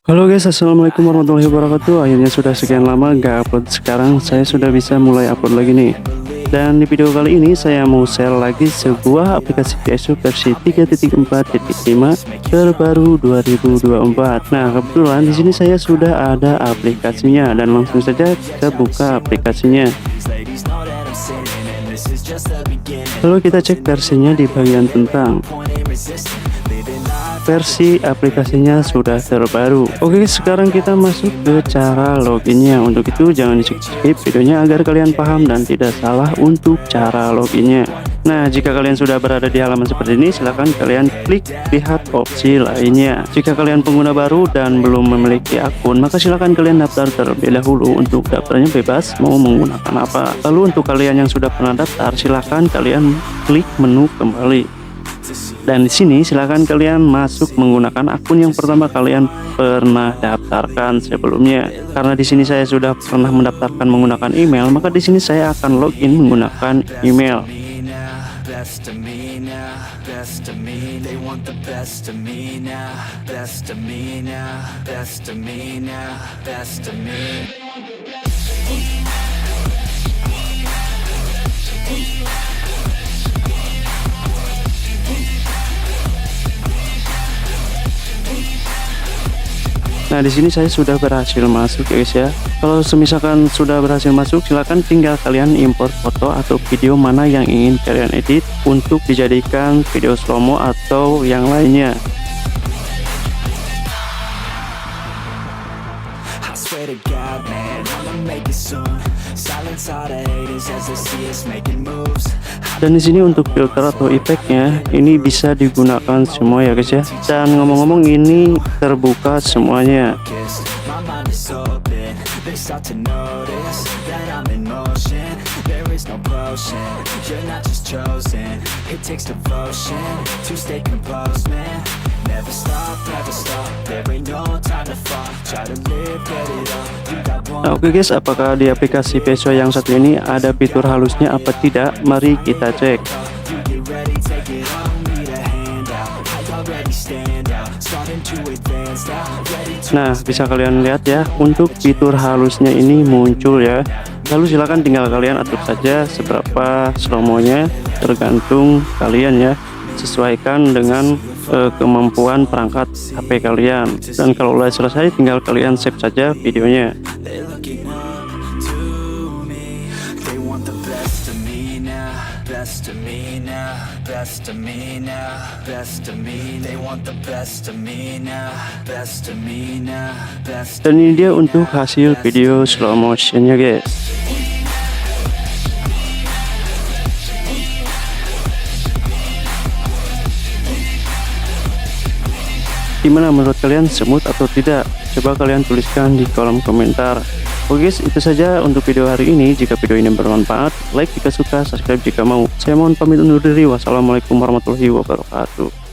Halo guys, assalamualaikum warahmatullahi wabarakatuh. Akhirnya sudah sekian lama gak upload, sekarang saya sudah bisa mulai upload lagi nih. Dan di video kali ini saya mau share lagi sebuah aplikasi PSU versi 3.4.5 terbaru 2024. Nah, kebetulan di sini saya sudah ada aplikasinya dan langsung saja kita buka aplikasinya. Lalu kita cek versinya di bagian tentang. Versi aplikasinya sudah terbaru. Oke, sekarang kita masuk ke cara loginnya. Untuk itu jangan di skip videonya agar kalian paham dan tidak salah untuk cara loginnya. Nah, jika kalian sudah berada di halaman seperti ini, silahkan kalian klik lihat opsi lainnya. Jika kalian pengguna baru dan belum memiliki akun, maka silahkan kalian daftar terlebih dahulu. Untuk daftarnya bebas mau menggunakan apa. Lalu untuk kalian yang sudah pernah daftar, silahkan kalian klik menu kembali. Dan di sini silakan kalian masuk menggunakan akun yang pertama kalian pernah daftarkan sebelumnya. Karena di sini saya sudah pernah mendaftarkan menggunakan email, maka di sini saya akan login menggunakan email. Nah, di sini saya sudah berhasil masuk ya guys ya. Kalau misalkan sudah berhasil masuk, silakan tinggal kalian import foto atau video mana yang ingin kalian edit untuk dijadikan video slow-mo atau yang lainnya. Dan di sini untuk filter atau efeknya ini bisa digunakan semua ya guys ya. Dan ngomong-ngomong ini terbuka semuanya. Nah, oke guys, apakah di aplikasi PSU yang satu ini ada fitur halusnya apa tidak? Mari kita cek. Nah, bisa kalian lihat ya, untuk fitur halusnya ini muncul ya. Lalu silakan tinggal kalian atur saja seberapa slow-mo-nya, tergantung kalian ya. Sesuaikan dengan kemampuan perangkat HP kalian. Dan kalau udah selesai, tinggal kalian save saja videonya. Dan ini dia untuk hasil video slow motionnya guys. Gimana menurut kalian, smooth atau tidak? Coba kalian tuliskan di kolom komentar. Oke guys, itu saja untuk video hari ini. Jika video ini bermanfaat, like jika suka, subscribe jika mau. Saya mohon pamit undur diri. Wassalamualaikum warahmatullahi wabarakatuh.